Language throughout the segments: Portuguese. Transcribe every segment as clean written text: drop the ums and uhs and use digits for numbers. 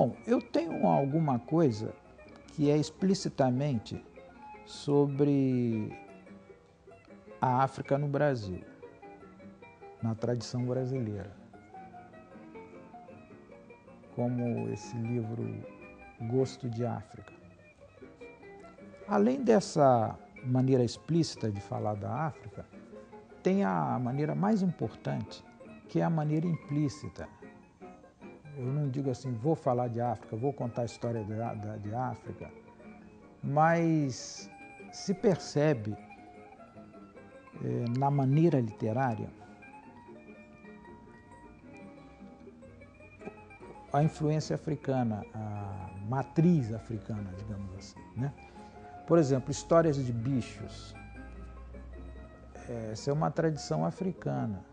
Bom, eu tenho alguma coisa que é explicitamente sobre a África no Brasil, na tradição brasileira, como esse livro Gosto de África. Além dessa maneira explícita de falar da África, tem a maneira mais importante, que é a maneira implícita. Eu não digo assim, vou falar de África, vou contar a história de África, mas se percebe na maneira literária a influência africana, a matriz africana, digamos assim, né? Por exemplo, histórias de bichos. Essa é uma tradição africana.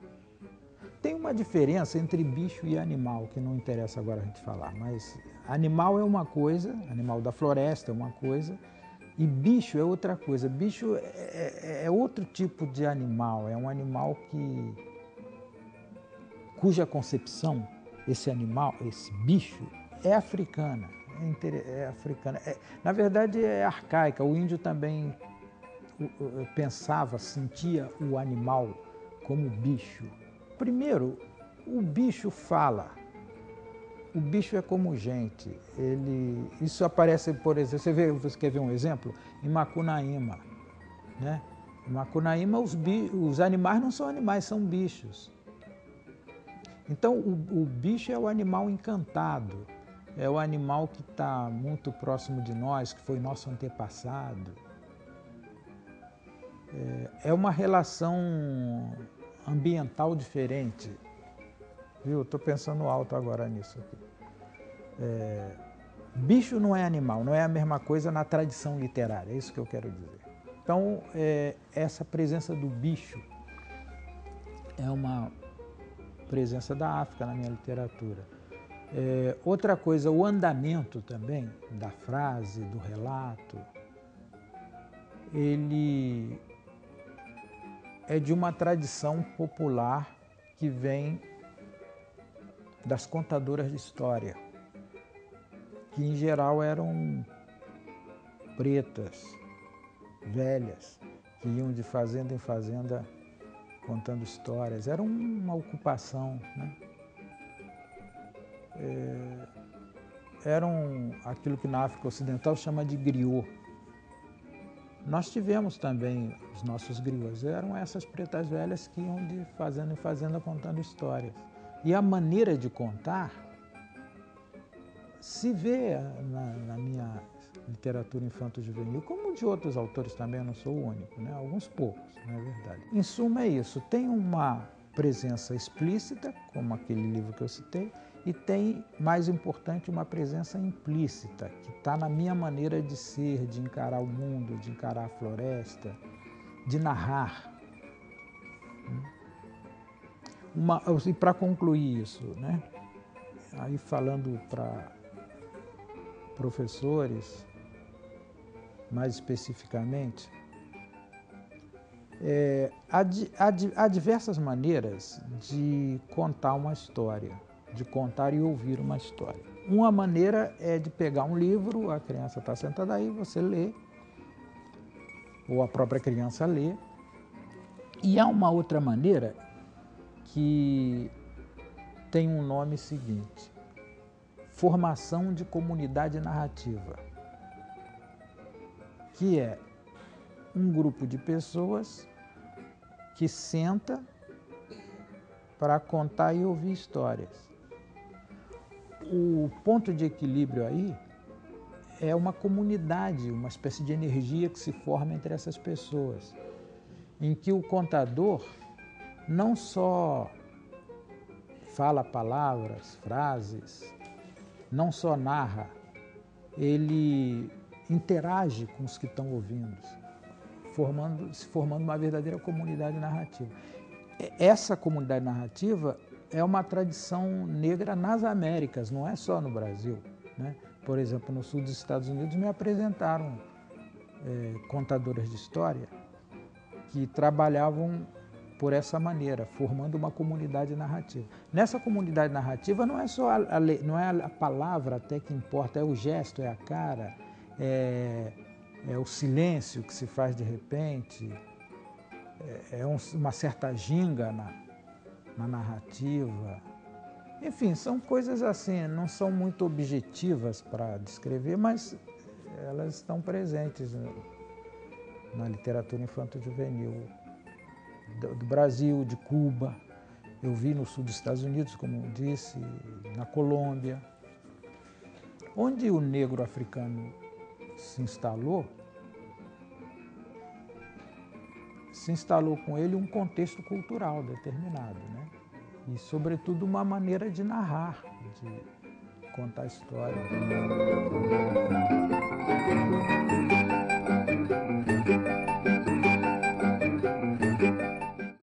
Tem uma diferença entre bicho e animal, que não interessa agora a gente falar, mas animal é uma coisa, animal da floresta é uma coisa, e bicho é outra coisa. Bicho é outro tipo de animal, é um animal cuja concepção, esse animal, esse bicho, é africana. Na verdade, é arcaica. O índio também pensava, sentia o animal como bicho. Primeiro, o bicho fala. O bicho é como gente. Isso aparece, por exemplo, você quer ver um exemplo? Em Macunaíma, né? Em Macunaíma, os animais não são animais, são bichos. Então, o bicho é o animal encantado, é o animal que está muito próximo de nós, que foi nosso antepassado. É uma relação ambiental diferente. Viu? Estou pensando alto agora nisso aqui. Bicho não é animal, não é a mesma coisa na tradição literária, é isso que eu quero dizer. Então, essa presença do bicho é uma presença da África na minha literatura. Outra coisa, o andamento também da frase, do relato, ele é de uma tradição popular que vem das contadoras de história, que em geral eram pretas, velhas, que iam de fazenda em fazenda contando histórias. Era uma ocupação, né? Eram aquilo que na África Ocidental chama de griot. Nós tivemos também os nossos griots, eram essas pretas velhas que iam de fazenda em fazenda contando histórias. E a maneira de contar se vê na minha literatura infanto-juvenil, como de outros autores também, eu não sou o único, né? Alguns poucos, não é verdade. Em suma é isso, tem uma presença explícita, como aquele livro que eu citei, e tem, mais importante, uma presença implícita, que está na minha maneira de ser, de encarar o mundo, de encarar a floresta, de narrar. E para concluir isso, né? Aí falando para professores, mais especificamente, há diversas maneiras de contar uma história, de contar e ouvir uma história. Uma maneira é de pegar um livro, a criança está sentada aí, você lê, ou a própria criança lê. E há uma outra maneira que tem um nome seguinte: formação de comunidade narrativa, que é um grupo de pessoas que senta para contar e ouvir histórias. O ponto de equilíbrio aí é uma comunidade, uma espécie de energia que se forma entre essas pessoas, em que o contador não só fala palavras, frases, não só narra, ele interage com os que estão ouvindo, se formando uma verdadeira comunidade narrativa. Essa comunidade narrativa é uma tradição negra nas Américas, não é só no Brasil, né? Por exemplo, no sul dos Estados Unidos me apresentaram contadoras de história que trabalhavam por essa maneira, formando uma comunidade narrativa. Nessa comunidade narrativa não é só não é a palavra até que importa, é o gesto, é a cara, é o silêncio que se faz de repente, uma certa ginga na narrativa. Enfim, são coisas assim, não são muito objetivas para descrever, mas elas estão presentes na literatura infanto-juvenil do Brasil, de Cuba. Eu vi no sul dos Estados Unidos, como disse, na Colômbia. Onde o negro africano se instalou com ele um contexto cultural determinado, né? E, sobretudo, uma maneira de narrar, de contar a história.